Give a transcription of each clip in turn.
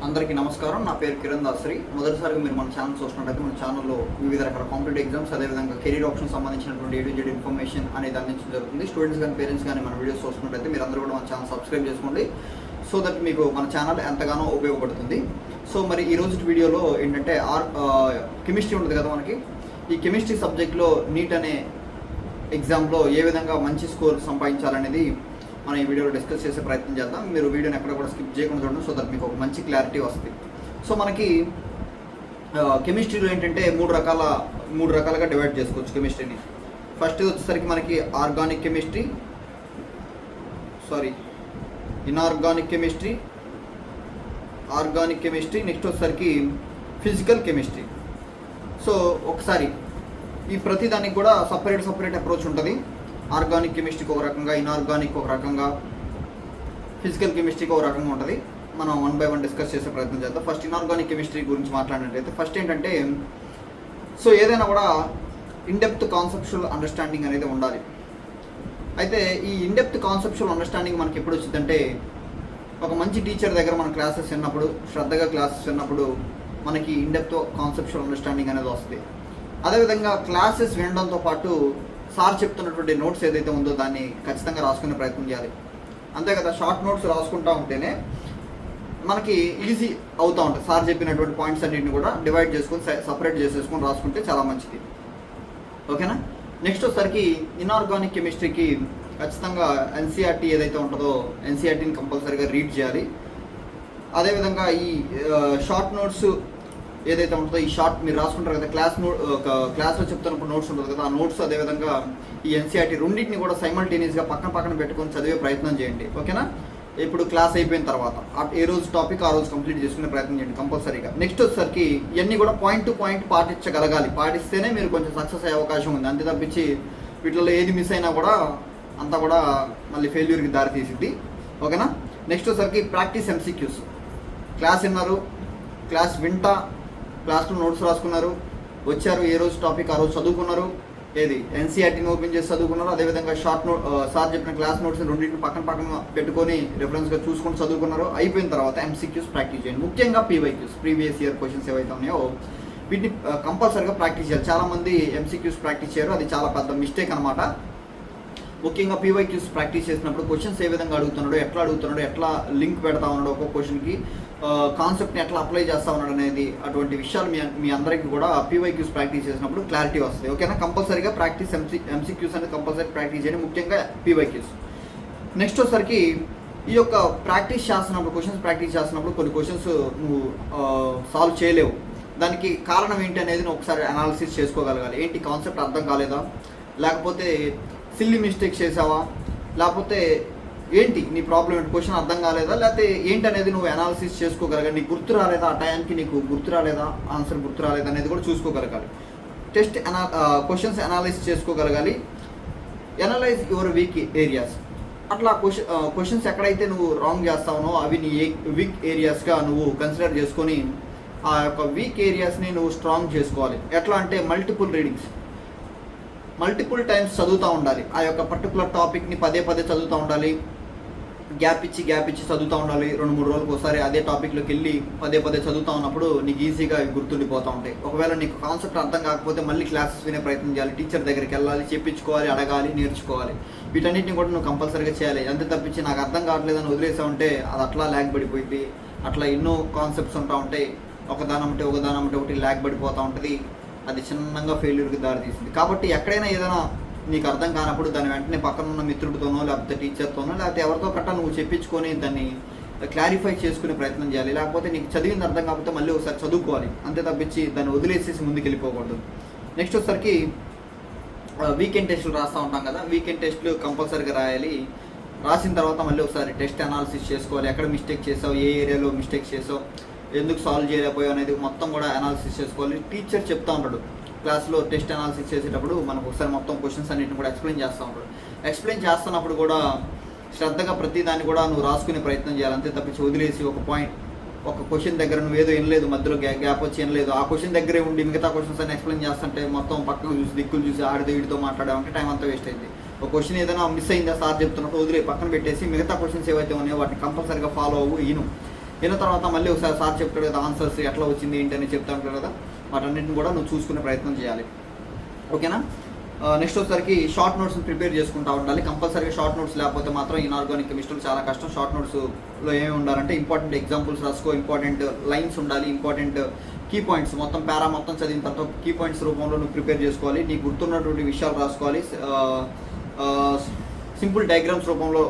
అందరికీ నమస్కారం. నా పేరు కిరణ్ దాసరి. మొదటిసారిగా మీరు మన ఛానల్ చూస్తున్నట్టయితే మన ఛానల్లో వివిధ రకాల కాంపిటేటివ్ ఎగ్జామ్స్, అదేవిధంగా కెరీర్ ఆప్షన్ సంబంధించినటువంటి A to Z ఇన్ఫర్మేషన్ అనేది అందించడం జరుగుతుంది. స్టూడెంట్స్ కానీ పేరెంట్స్ కానీ మన వీడియోస్ చూస్తున్నట్టయితే మీరు అందరూ కూడా మన ఛానల్ సబ్స్క్రైబ్ చేసుకోండి. సో దట్ మీకు మన ఛానల్ ఎంతగానో ఉపయోగపడుతుంది. సో మరి ఈ రోజు వీడియోలో ఏంటంటే కెమిస్ట్రీ ఉంటుంది కదా మనకి. ఈ కెమిస్ట్రీ సబ్జెక్ట్లో నీట్ అనే ఎగ్జామ్లో ఏ విధంగా మంచి స్కోర్ సంపాదించాలనేది మనం ఈ వీడియోలో డిస్కస్ చేసే ప్రయత్నం చేద్దాం. మీరు వీడియోని ఎక్కడ కూడా స్కిప్ చేయకుండా చూడండి, సో దట్ మీకు ఒక మంచి క్లారిటీ వస్తుంది. సో మనకి కెమిస్ట్రీలో ఏంటంటే మూడు రకాలుగా డివైడ్ చేసుకోవచ్చు కెమిస్ట్రీని. ఫస్ట్ వచ్చేసరికి మనకి inorganic chemistry, organic chemistry, next వచ్చేసరికి ఫిజికల్ కెమిస్ట్రీ. సో ఒకసారి ఈ ప్రతి దానికి కూడా సపరేట్ అప్రోచ్ ఉంటుంది. ఆర్గానిక్ కెమిస్ట్రీకి ఒక రకంగా, ఇనార్గానిక్ ఒక రకంగా, ఫిజికల్ కెమిస్ట్రీకి ఒక రకంగా ఉంటుంది. మనం 1 by 1 డిస్కస్ చేసే ప్రయత్నం చేద్దాం. ఫస్ట్ ఇనార్గానిక్ కెమిస్ట్రీ గురించి మాట్లాడినట్లయితే ఫస్ట్ ఏంటంటే, సో ఏదైనా కూడా ఇన్డెప్త్ కాన్సెప్చువల్ అండర్స్టాండింగ్ అనేది ఉండాలి. అయితే ఈ ఇన్డెప్త్ కాన్సెప్చువల్ అండర్స్టాండింగ్ మనకి ఎప్పుడు వచ్చిందంటే, ఒక మంచి టీచర్ దగ్గర మన క్లాసెస్ విన్నప్పుడు, శ్రద్ధగా క్లాసెస్ విన్నప్పుడు మనకి ఇన్డెప్త్ కాన్సెప్చువల్ అండర్స్టాండింగ్ అనేది వస్తుంది. అదేవిధంగా క్లాసెస్ వినడంతో పాటు సార్ చెప్తున్నటువంటి నోట్స్ ఏదైతే ఉందో దాన్ని ఖచ్చితంగా రాసుకునే ప్రయత్నం చేయాలి. అంతే కదా, షార్ట్ నోట్స్ రాసుకుంటూ ఉంటేనే మనకి ఈజీ అవుతూ ఉంటుంది. సార్ చెప్పినటువంటి పాయింట్స్ అన్నింటిని కూడా డివైడ్ చేసుకొని సపరేట్ చేసేసుకొని రాసుకుంటే చాలా మంచిది. ఓకేనా. నెక్స్ట్ వచ్చేసరికి ఇనార్గానిక్ కెమిస్ట్రీకి ఖచ్చితంగా ఎన్సీఆర్టీ ఏదైతే ఉంటుందో ఎన్సీఆర్టీని కంపల్సరీగా రీడ్ చేయాలి. అదేవిధంగా ఈ షార్ట్ నోట్స్ ఏదైతే ఉంటుందో ఈ షార్ట్ మీరు రాసుకుంటారు కదా, క్లాస్లో చెప్తున్నప్పుడు నోట్స్ ఉంటుంది కదా, ఆ నోట్స్ అదేవిధంగా ఈ ఎన్సీఆర్టీ రెండింటిని కూడా సైమల్టేనియస్గా పక్కన పెట్టుకొని చదివే ప్రయత్నం చేయండి. ఓకేనా. ఇప్పుడు క్లాస్ అయిపోయిన తర్వాత ఏ రోజు టాపిక్ ఆ రోజు కంప్లీట్ చేసుకునే ప్రయత్నం చేయండి కంపల్సరీగా. నెక్స్ట్ వచ్చేసరికి ఇవన్నీ కూడా పాయింట్ టు పాయింట్ పాటించగలగాలి. పాటిస్తేనే మీరు కొంచెం సక్సెస్ అయ్యే అవకాశం ఉంది. అంతే తప్పించి వీటిలో ఏది మిస్ అయినా కూడా అంతా కూడా మళ్ళీ ఫెయిల్యూర్కి దారి తీసిద్ది. ఓకేనా. నెక్స్ట్ వచ్చేసరికి ప్రాక్టీస్ MCQs. క్లాస్ విన్నారు, క్లాస్లో నోట్స్ రాసుకున్నారు, వచ్చారు, ఏ రోజు టాపిక్ ఆ రోజు చదువుకున్నారు, ఏది ఎన్సీఆర్టీని ఓపెన్ చేసి చదువుకున్నారు, అదేవిధంగా షార్ట్ నోట్ సార్ చెప్పిన క్లాస్ నోట్స్ రెండింటిని పక్కన పెట్టుకొని రెఫరెన్స్గా చూసుకొని చదువుకున్నారు. అయిపోయిన తర్వాత MCQs ప్రాక్టీస్ చేయండి. ముఖ్యంగా PYQs, ప్రీవియస్ ఇయర్ క్వశ్చన్స్ ఏవైతే ఉన్నాయో వీటిని కంపల్సరీగా ప్రాక్టీస్ చేయాలి. చాలామంది MCQs ప్రాక్టీస్ చేయరు, అది చాలా పెద్ద మిస్టేక్ అనమాట. ముఖ్యంగా PYQs ప్రాక్టీస్ చేసినప్పుడు క్వశ్చన్స్ ఏ విధంగా అడుగుతున్నాడో, ఎట్లా లింక్ పెడతా ఉన్నాడో, ఒక్కొక్క క్వశ్చన్కి కాన్సెప్ట్ని ఎట్లా అప్లై చేస్తా ఉన్నాడు అనేది అటువంటి విషయాలు మీ అందరికీ కూడా PYQs ప్రాక్టీస్ చేసినప్పుడు క్లారిటీ వస్తుంది. ఓకేనా. కంపల్సరీగా ప్రాక్టీస్ MCQs అనేది కంపల్సరీ ప్రాక్టీస్ చేయండి, ముఖ్యంగా PYQs. నెక్స్ట్ వచ్చేసరికి ఈ యొక్క ప్రాక్టీస్ చేస్తున్నప్పుడు, క్వశ్చన్స్ ప్రాక్టీస్ చేస్తున్నప్పుడు కొన్ని క్వశ్చన్స్ నువ్వు సాల్వ్ చేయలేవు. దానికి కారణం ఏంటి అనేది నువ్వు ఒకసారి అనాలిసిస్ చేసుకోగలగాలి. ఏంటి కాన్సెప్ట్ అర్థం కాలేదా, లేకపోతే సిల్లీ మిస్టేక్స్ చేసావా, లేకపోతే ఏంటి నీ ప్రాబ్లం ఏంటి, క్వశ్చన్ అర్థం కాలేదా, లేకపోతే ఏంటి అనేది నువ్వు అనాలిసిస్ చేసుకోగలగాలి. నీకు గుర్తు రాలేదా, ఆ టైంకి నీకు గుర్తు రాలేదా, ఆన్సర్ గుర్తు రాలేదా అనేది కూడా చూసుకోగలగాలి. క్వశ్చన్స్ అనాలిసిస్ చేసుకోగలగాలి. Analyse your weak areas. అట్లా క్వశ్చన్స్ ఎక్కడైతే నువ్వు రాంగ్ చేస్తావో అవి నీ వీక్ ఏరియాస్గా నువ్వు కన్సిడర్ చేసుకొని ఆ యొక్క వీక్ ఏరియాస్ని నువ్వు స్ట్రాంగ్ చేసుకోవాలి. ఎట్లా అంటే మల్టిపుల్ టైమ్స్ చదువుతూ ఉండాలి. ఆ యొక్క పర్టికులర్ టాపిక్ని పదే చదువుతూ ఉండాలి. గ్యాప్ ఇచ్చి చదువుతూ ఉండాలి. 2-3 రోజులకు ఒకసారి అదే టాపిక్లోకి వెళ్ళి పదే చదువుతూ ఉన్నప్పుడు నీకు ఈజీగా గుర్తుండిపోతూ ఉంటాయి. ఒకవేళ నీకు కాన్సెప్ట్ అర్థం కాకపోతే మళ్ళీ క్లాసెస్ వినే ప్రయత్నం చేయాలి, టీచర్ దగ్గరికి వెళ్ళాలి, చెప్పించుకోవాలి, అడగాలి, నేర్చుకోవాలి. వీటన్నిటిని కూడా నువ్వు కంపల్సరీగా చేయాలి. అంతే తప్పించి నాకు అర్థం కావట్లేదని వదిలేసామంటే అది అట్లా ల్యాగ్ పడిపోయింది. అట్లా ఎన్నో కాన్సెప్ట్స్ ఉంటా ఉంటాయి, ఒకటి ల్యాగ్ పడిపోతూ ఉంటుంది. అది చిన్నగా ఫెయిల్యూర్కి దారి తీసింది. కాబట్టి ఎక్కడైనా ఏదైనా నీకు అర్థం కానప్పుడు దాన్ని వెంటనే పక్కన ఉన్న మిత్రుడితోనో, లేకపోతే టీచర్తోనో, లేకపోతే ఎవరితో కట్టా నువ్వు చెప్పించుకొని దాన్ని క్లారిఫై చేసుకునే ప్రయత్నం చేయాలి. లేకపోతే నీకు చదివింది అర్థం కాకపోతే మళ్ళీ ఒకసారి చదువుకోవాలి. అంతే తప్పించి దాన్ని వదిలేసేసి ముందుకు వెళ్ళిపోకూడదు. నెక్స్ట్ వచ్చేసరికి వీకెండ్ టెస్టులు రాస్తూ ఉంటాం కదా, వీకెండ్ టెస్టులు కంపల్సరీగా రాయాలి. రాసిన తర్వాత మళ్ళీ ఒకసారి టెస్ట్ అనాలిసిస్ చేసుకోవాలి. ఎక్కడ మిస్టేక్ చేసావు, ఏ ఏరియాలో మిస్టేక్ చేసావు, ఎందుకు సాల్వ్ చేయలేకపోయావు అనేది మొత్తం కూడా అనాలిసిస్ చేసుకోవాలి. టీచర్ చెప్తా ఉంటాడు క్లాస్లో టెస్ట్ అనాలిసిస్ చేసేటప్పుడు మనకు ఒకసారి మొత్తం క్వశ్చన్స్ అన్నింటిని కూడా ఎక్స్ప్లెయిన్ చేస్తూ ఉంటాడు. ఎక్స్ప్లెయిన్ చేస్తున్నప్పుడు కూడా శ్రద్ధగా ప్రతి దాన్ని కూడా నువ్వు రాసుకునే ప్రయత్నం చేయాలి. అంతే తప్పించి వదిలేసి ఒక క్వశ్చన్ దగ్గర నువ్వేదో వినలేదు, మధ్యలో గ్యాప్ వచ్చి వినలేదు, ఆ క్వశ్చన్ దగ్గరే ఉండి మిగతా క్వశ్చన్స్ అన్ని ఎక్స్ప్లెయిన్ చేస్తుంటే మొత్తం పక్కకు చూసి దిక్కులు చూసి వీడితో మాట్లాడామంటే టైం అంతా వేస్ట్ అయింది. ఒక క్వశ్చన్ ఏదైనా మిస్ అయిందా సార్ చెప్తున్నప్పుడు వదిలే పక్కన పెట్టేసి మిగతా క్వశ్చన్స్ ఏవైతే ఉన్నాయో వాటిని కంపల్సరీగా ఫాలో అవ్వు. విన్న తర్వాత మళ్ళీ ఒకసారి సార్ చెప్తాడు కదా ఆన్సర్స్ ఎట్లా వచ్చింది ఏంటి అని చెప్తా ఉంటాడు కదా, వాటన్నిటిని కూడా నువ్వు చూసుకునే ప్రయత్నం చేయాలి. ఓకేనా. నెక్స్ట్ వచ్చేసరికి షార్ట్ నోట్స్ని ప్రిపేర్ చేసుకుంటూ ఉండాలి. కంపల్సరీగా షార్ట్ నోట్స్ లేకపోతే మాత్రం ఇన్ఆర్గానిక్ కెమిస్ట్రీలో చాలా కష్టం. షార్ట్ నోట్స్లో ఏమి ఉండాలంటే ఇంపార్టెంట్ ఎగ్జాంపుల్స్ రాసుకో, ఇంపార్టెంట్ లైన్స్ ఉండాలి, ఇంపార్టెంట్ కీ పాయింట్స్ మొత్తం పారా మొత్తం చదివిన తర్వాత కీ పాయింట్స్ రూపంలో నువ్వు ప్రిపేర్ చేసుకోవాలి. నీకు గుర్తున్నటువంటి విషయాలు రాసుకోవాలి, సింపుల్ డయాగ్రామ్స్ రూపంలో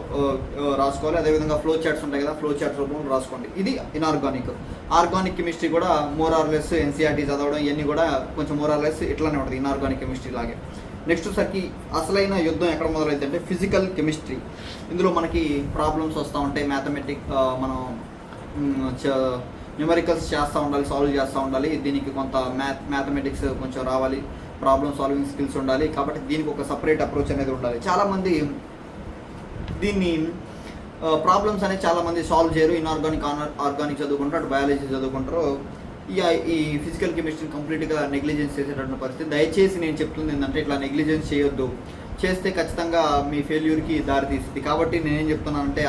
రాసుకోవాలి. అదేవిధంగా ఫ్లో చార్ట్స్ ఉంటాయి కదా, ఫ్లో చార్ట్స్ రూపంలో రాసుకోండి. ఇది ఇన్ఆర్గానిక్. ఆర్గానిక్ కెమిస్ట్రీ కూడా మోర్ ఆర్ లెస్ ఎన్సీఆర్టీ చదవడం ఇవన్నీ కూడా కొంచెం మోర్ ఆర్ లెస్ ఇట్లానే ఉంటుంది ఇన్ఆర్గానిక్ కెమిస్ట్రీ లాగే. నెక్స్ట్ సరికి అసలైన యుద్ధం ఎక్కడ మొదలైతే అంటే ఫిజికల్ కెమిస్ట్రీ. ఇందులో మనకి ప్రాబ్లమ్స్ వస్తూ ఉంటాయి, మనం న్యూమరికల్స్ చేస్తూ ఉండాలి, సాల్వ్ చేస్తూ ఉండాలి. దీనికి కొంత మ్యాథమెటిక్స్ కొంచెం రావాలి, ప్రాబ్లమ్ సాల్వింగ్ స్కిల్స్ ఉండాలి. కాబట్టి దీనికి ఒక సపరేట్ అప్రోచ్ అనేది ఉండాలి. చాలామంది దీన్ని ప్రాబ్లమ్స్ అనేది చాలామంది సాల్వ్ చేయరు. ఆర్గానిక్ చదువుకుంటారు, అటు బయాలజీ చదువుకుంటారు. ఈ ఫిజికల్ కెమిస్ట్రీ కంప్లీట్గా నెగ్లిజెన్స్ చేసేటటువంటి పరిస్థితి. దయచేసి నేను చెప్తుంది ఏంటంటే ఇట్లా నెగ్లిజెన్స్ చేయొద్దు. చేస్తే ఖచ్చితంగా మీ ఫెయిల్యూర్కి దారి తీస్తుంది. కాబట్టి నేనేం చెప్తున్నానంటే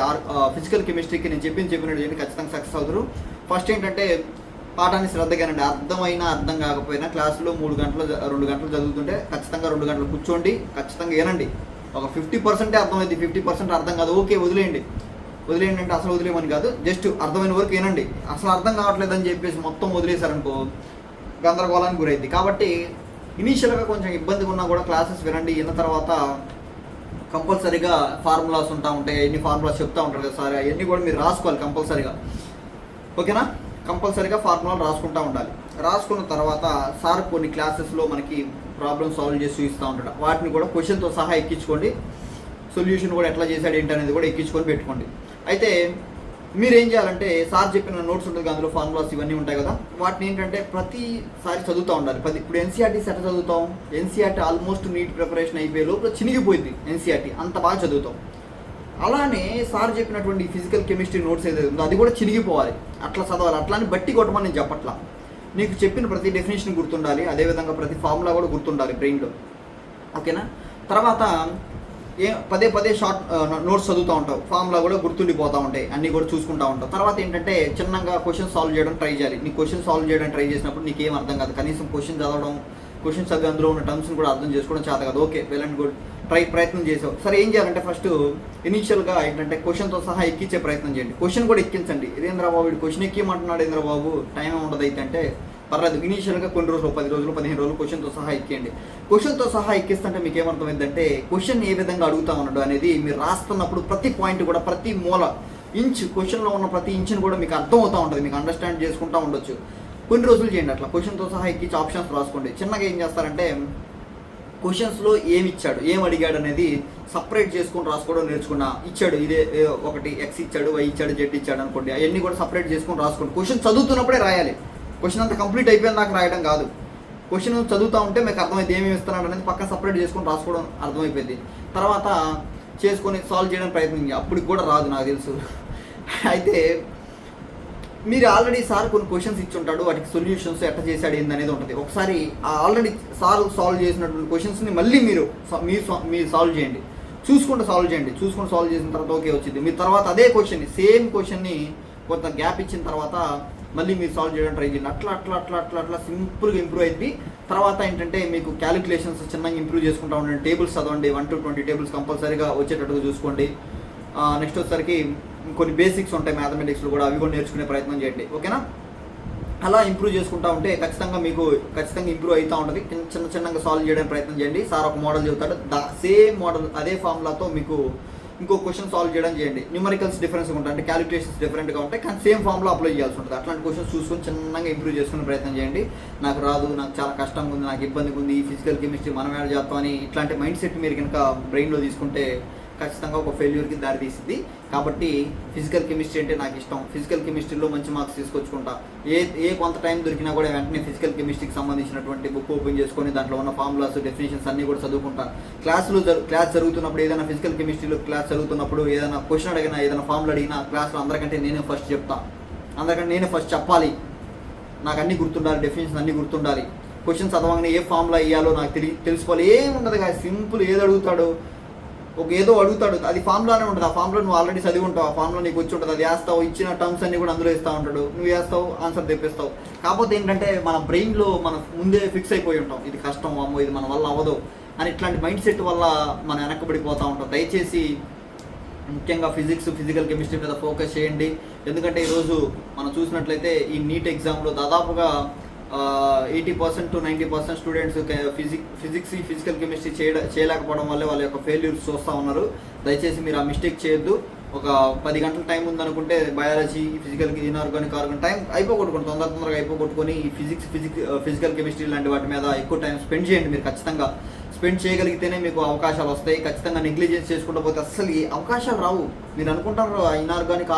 ఫిజికల్ కెమిస్ట్రీకి నేను చెప్పినట్టు చేయండి, ఖచ్చితంగా సక్సెస్ అవుతారు. ఫస్ట్ ఏంటంటే పాఠాన్ని శ్రద్ధగానండి. అర్థమైనా అర్థం కాకపోయినా క్లాసులో 2 గంటలు చదువుతుంటే ఖచ్చితంగా 2 గంటలు కూర్చోండి, ఖచ్చితంగా వినండి. ఒక 50% అర్థమైంది, 50% అర్థం కాదు, ఓకే వదిలేయండి అంటే అసలు వదిలేయమని కాదు, జస్ట్ అర్థమైన వరకు వినండి. అసలు అర్థం కావట్లేదని చెప్పేసి మొత్తం వదిలేశారనుకో గందరగోళానికి గురైంది. కాబట్టి ఇనీషియల్గా కొంచెం ఇబ్బందిగా ఉన్నా కూడా క్లాసెస్ వినండి. విన్న తర్వాత కంపల్సరీగా ఫార్ములాస్ ఉంటాయి, ఎన్ని ఫార్ములాస్ చెప్తూ ఉంటారు కదా సార్, అవన్నీ కూడా మీరు రాసుకోవాలి కంపల్సరీగా. ఓకేనా. కంపల్సరీగా ఫార్ములాలు రాసుకుంటూ ఉండాలి. రాసుకున్న తర్వాత సార్ కొన్ని క్లాసెస్లో మనకి ప్రాబ్లమ్ సాల్వ్ చేసి చూపిస్తూ ఉంటాడు, వాటిని కూడా క్వశ్చన్తో సహా ఎక్కించుకోండి. సొల్యూషన్ కూడా ఎట్లా చేశాడు ఏంటి అనేది కూడా ఎక్కించుకొని పెట్టుకోండి. అయితే మీరు ఏం చేయాలంటే సార్ చెప్పిన నోట్స్ ఉంటుంది, అందులో ఫార్ములాస్ ఇవన్నీ ఉంటాయి కదా, వాటిని ఏంటంటే ప్రతిసారి చదువుతూ ఉండాలి. ఇప్పుడు ఎన్సీఆర్టీ సెట్ చదువుతాం, ఎన్సీఆర్టీ ఆల్మోస్ట్ నీట్ ప్రిపరేషన్ అయిపోయే లోపల చినిగిపోయింది ఎన్సీఆర్టీ, అంత బాగా చదువుతాం. అలానే సార్ చెప్పినటువంటి ఫిజికల్ కెమిస్ట్రీ నోట్స్ ఏదైతే ఉందో అది కూడా చినిగిపోవాలి, అట్లా చదవాలి. అట్లానే బట్టి కొట్టమని నేను చెప్పట్లా, నీకు చెప్పిన ప్రతి డెఫినేషన్ గుర్తుండాలి, అదేవిధంగా ప్రతి ఫార్ములా కూడా గుర్తుండాలి బ్రెయిన్లో. ఓకేనా. తర్వాత పదే షార్ట్ నోట్స్ చదువుతూ ఉంటావు, ఫార్ములా కూడా గుర్తుండిపోతూ ఉంటాయి, అన్నీ కూడా చూసుకుంటూ ఉంటావు. తర్వాత ఏంటంటే చిన్నగా క్వశ్చన్ సాల్వ్ చేయడం ట్రై చేయాలి. నీ క్వశ్చన్ సాల్వ్ చేయడం ట్రై చేసినప్పుడు నీకేం అర్థం కాదు, కనీసం క్వశ్చన్ చదివి అందులో ఉన్న టర్మ్స్ని కూడా అర్థం చేసుకోవడం చేత కాదు. ఓకే, వెల్ అండ్ గుడ్, ప్రయత్నం చేసావు. సరే ఏం చేయాలంటే ఫస్ట్ ఇనీషియల్గా ఏంటంటే క్వశ్చన్తో సహా ఎక్కించే ప్రయత్నం చేయండి. క్వశ్చన్ కూడా ఎక్కించండి. ఇదేంద్రబాబు వీడు క్వశ్చన్ ఎక్కిమంటున్నాడు ఏంద్రబాబు, టైం ఉండదు అయితే అంటే పర్లేదు. ఇనీషియల్గా కొన్ని రోజులు 10 రోజులు 15 రోజులు క్వశ్చన్తో సహా ఎక్కియండి. క్వశ్చన్తో సహా ఎక్కిస్తుంటే మీకు ఏమర్థమైందంటే క్వశ్చన్ ఏ విధంగా అడుగుతా ఉన్నాడు అనేది మీరు రాస్తున్నప్పుడు ప్రతి పాయింట్ కూడా, ప్రతి మూల క్వశ్చన్లో ఉన్న ప్రతి ఇంచుని కూడా మీకు అర్థం అవుతూ ఉంటుంది, మీకు అండర్స్టాండ్ చేసుకుంటూ ఉండొచ్చు. కొన్ని రోజులు చేయండి అట్లా, క్వశ్చన్తో సహా ఎక్కించి ఆప్షన్స్ రాసుకోండి. చిన్నగా ఏం చేస్తారంటే క్వశ్చన్స్లో ఏమి ఇచ్చాడు, ఏం అడిగాడు అనేది సపరేట్ చేసుకొని రాసుకోవడం నేర్చుకున్నా. ఇచ్చాడు ఇదే ఒకటి ఎక్స్ ఇచ్చాడు, వై ఇచ్చాడు, జెడ్ ఇచ్చాడు అనుకోండి, అవన్నీ కూడా సపరేట్ చేసుకొని రాసుకోండి. క్వశ్చన్ చదువుతున్నప్పుడే రాయాలి, క్వశ్చన్ అంతా కంప్లీట్ అయిపోయిన దాకా రాయడం కాదు. క్వశ్చన్ చదువుతూ ఉంటే మీకు అర్థమైంది ఏమేమి ఇస్తున్నాడు అనేది పక్కన సపరేట్ చేసుకొని రాసుకోవడం అర్థమైపోయింది. తర్వాత చేసుకొని సాల్వ్ చేయడానికి ప్రయత్నించి అప్పటికి కూడా రాదు నాకు తెలుసు. అయితే మీరు ఆల్రెడీ సార్ కొన్ని క్వశ్చన్స్ ఇచ్చి ఉంటాడు, వాటికి సొల్యూషన్స్ ఎట్లా చేశాడు ఏందనేది ఉంటుంది. ఒకసారి ఆల్రెడీ సార్ సాల్వ్ చేసినటువంటి క్వశ్చన్స్ని మళ్ళీ మీరు సాల్వ్ చేయండి, చూసుకుంటూ సాల్వ్ చేసిన తర్వాత ఓకే వచ్చింది. మీరు తర్వాత అదే సేమ్ క్వశ్చన్ని కొంత గ్యాప్ ఇచ్చిన తర్వాత మళ్ళీ మీరు సాల్వ్ చేయడం ట్రై చేయండి. అట్లా సింపుల్గా ఇంప్రూవ్ అయింది. తర్వాత ఏంటంటే మీకు క్యాలిక్యులేషన్స్ చిన్నగా ఇంప్రూవ్ చేసుకుంటూ ఉండండి. టేబుల్స్ చదవండి, 1 to 20 టేబుల్స్ కంపల్సరీగా వచ్చేటట్టుగా చూసుకోండి. నెక్స్ట్ వచ్చేసరికి కొన్ని బేసిక్స్ ఉంటాయి మ్యాథమెటిక్స్లో కూడా, అవి కూడా నేర్చుకునే ప్రయత్నం చేయండి. ఓకేనా. అలా ఇంప్రూవ్ చేసుకుంటూ ఉంటే ఖచ్చితంగా ఇంప్రూవ్ అవుతూ ఉంటుంది. చిన్నగా సాల్వ్ చేయడానికి ప్రయత్నం చేయండి. సార్ ఒక మోడల్ చెబుతాడు, సేమ్ మోడల్ అదే ఫార్ములాతో మీకు ఇంకో క్వశ్చన్ సాల్వ్ చేయడం చేయండి. న్యూమరికల్స్ డిఫరెన్స్ ఉంటాయి, అంటే క్యాలిక్యులేషన్స్ డిఫరెంట్గా ఉంటాయి, కానీ సేమ్ ఫార్ములా అప్లై చేయాల్సి ఉంటుంది. అట్లాంటి క్వశ్చన్స్ చూసుకొని చిన్నగా ఇంప్రూవ్ చేసుకునే ప్రయత్నం చేయండి. నాకు రాదు, నాకు చాలా కష్టంగా ఉంది, నాకు ఇబ్బందిగా ఉంది, ఈ ఫిజికల్ కెమిస్ట్రీ మనం యాడ్ చేస్తామని ఇట్లాంటి మైండ్ సెట్ మీరు కనుక బ్రెయిన్లో తీసుకుంటే ఖచ్చితంగా ఒక ఫెయిల్యూర్కి దారి తీసింది. కాబట్టి ఫిజికల్ కెమిస్ట్రీ అంటే నాకు ఇష్టం, ఫిజికల్ కెమిస్ట్రీలో మంచి మార్క్స్ తీసుకొచ్చుకుంటా. కొంత టైం దొరికినా కూడా వెంటనే ఫిజికల్ కెమిస్ట్రీకి సంబంధించినటువంటి బుక్ ఓపెన్ చేసుకొని దాంట్లో ఉన్న ఫార్ములాస్, డెఫినేషన్స్ అన్నీ కూడా చదువుకుంటాను. క్లాస్ జరుగుతున్నప్పుడు, ఏదైనా ఫిజికల్ కెమిస్ట్రీలో క్లాస్ జరుగుతున్నప్పుడు ఏదైనా క్వశ్చన్ అడిగినా, ఏదైనా ఫార్ములా అడిగినా క్లాస్లో అందరికంటే నేనే ఫస్ట్ చెప్పాలి. నాకు అన్నీ గుర్తుండాలి, డెఫినేషన్స్ అన్నీ గుర్తుండాలి. క్వశ్చన్ చదవగానే ఏ ఫార్ములా వేయాలో నాకు తెలిసిపోవాలి. ఏముండదు కదా, సింపుల్, ఏది అడుగుతాడో ఒక ఏదో అడుగుతాడు, అది ఫామ్లానే ఉంటుంది. ఆ ఫామ్లో నువ్వు ఆల్రెడీ చదివి ఉంటావు, ఆ ఫామ్లో నీకు వచ్చి ఉంటుంది, అది వేస్తావు, ఇచ్చిన టర్మ్స్ అన్ని కూడా అందులో ఇస్తూ ఉంటాడు, నువ్వు వేస్తావు, ఆన్సర్ తెప్పిస్తావు. కాకపోతే ఏంటంటే మన బ్రెయిన్లో మనం ముందే ఫిక్స్ అయిపోయి ఉంటాం, ఇది కష్టం, అమ్మో ఇది మన వల్ల అవ్వదు అని. ఇట్లాంటి మైండ్ సెట్ వల్ల మనం వెనక్కబడిపోతూ ఉంటాం. దయచేసి ముఖ్యంగా ఫిజికల్ కెమిస్ట్రీ మీద ఫోకస్ చేయండి. ఎందుకంటే ఈరోజు మనం చూసినట్లయితే ఈ నీట్ ఎగ్జామ్లో దాదాపుగా 80% to 90% స్టూడెంట్స్ ఫిజికల్ కెమిస్ట్రీ చేయలేకపోవడం వల్లే వాళ్ళ యొక్క ఫెయిల్యూర్స్ చూస్తూ ఉన్నారు. దయచేసి మీరు ఆ మిస్టేక్ చేయొద్దు. ఒక 10 గంటల టైం ఉందనుకుంటే బయాలజీ, ఇనార్గానిక్ టైం అయిపోగొట్టుకోండి, తొందరగా అయిపోగొట్టుకొని ఈ ఫిజికల్ కెమిస్ట్రీ లాంటి వాటి మీద ఎక్కువ టైం స్పెండ్ చేయండి. మీరు ఖచ్చితంగా స్పెండ్ చేయగలిగితేనే మీకు అవకాశాలు వస్తాయి. ఖచ్చితంగా నెగ్లిజెన్స్ చేసుకుంటూ పోతే అస్సలు ఈ అవకాశాలు రావు. మీరు అనుకుంటారు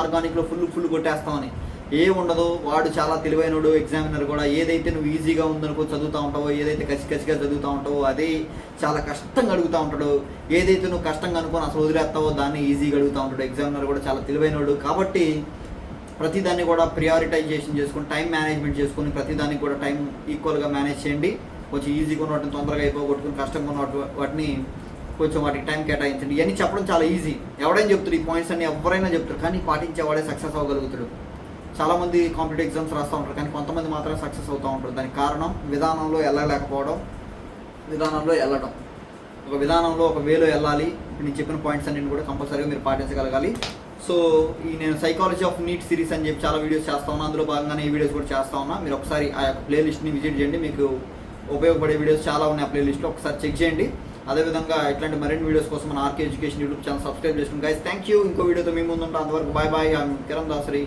ఆర్గానిక్లో ఫుల్ కొట్టేస్తామని, ఉండదు. వాడు చాలా తెలివైనడు, ఎగ్జామినర్ కూడా. ఏదైతే నువ్వు ఈజీగా ఉందనుకో చదువుతూ ఉంటావో, ఏదైతే కసిగా చదువుతూ ఉంటావో అదే చాలా కష్టంగా అడుగుతూ ఉంటాడు. ఏదైతే నువ్వు కష్టంగా అనుకోని అసలు వదిలేస్తావో దాన్ని ఈజీగా అడుగుతూ ఉంటాడు. ఎగ్జామినర్ కూడా చాలా తెలివైనడు. కాబట్టి ప్రతిదాన్ని కూడా ప్రియారిటైజేషన్ చేసుకుని, టైం మేనేజ్మెంట్ చేసుకుని, ప్రతిదానికి కూడా టైం ఈక్వల్గా మేనేజ్ చేయండి. కొంచెం ఈజీగా ఉన్న వాటిని తొందరగా అయిపోగొట్టుకుని, కష్టంగా ఉన్న వాటిని కొంచెం వాటికి టైం కేటాయించండి. ఇవన్నీ చెప్పడం చాలా ఈజీ. ఎవడైనా చెప్తారు ఈ పాయింట్స్ అన్ని, ఎవరైనా చెప్తారు, కానీ పాటించేవాడే సక్సెస్ అవ్వగలుగుతాడు. చాలామంది కాంపిటేటివ్ ఎగ్జామ్స్ రాస్తూ ఉంటారు, కానీ కొంతమంది మాత్రమే సక్సెస్ అవుతూ ఉంటారు. దానికి కారణం విధానంలో వెళ్ళలేకపోవడం, విధానంలో వెళ్ళడం. ఒక విధానంలో ఒక వేలో వెళ్ళాలి. ఇప్పుడు నేను చెప్పిన పాయింట్స్ అన్నింటిని కూడా కంపల్సరీగా మీరు పాటించగలగాలి. సో నేను సైకాలజీ ఆఫ్ నీట్ సిరీస్ అని చెప్పి చాలా వీడియోస్ చేస్తా ఉన్నా, అందులో భాగంగానే ఈ వీడియోస్ కూడా చేస్తా ఉన్నా. మీరు ఒకసారి ఆ యొక్క ప్లేలిస్ట్ని విజిట్ చేయండి, మీకు ఉపయోగపడే వీడియోస్ చాలా ఉన్నాయి ఆ ప్లేలిస్ట్లో, ఒకసారి చెక్ చేయండి. అదేవిధంగా ఇట్లాంటి మరిన్ని వీడియోస్ కోసం మన R K education YouTube channel subscribe చేసుకోండి. Guys thank you. ఇంకో వీడియోతో మీ ముందు ఉంటాం. అంతవరకు బాయ్. ఐఎమ్ కిరణ్ దాసరి.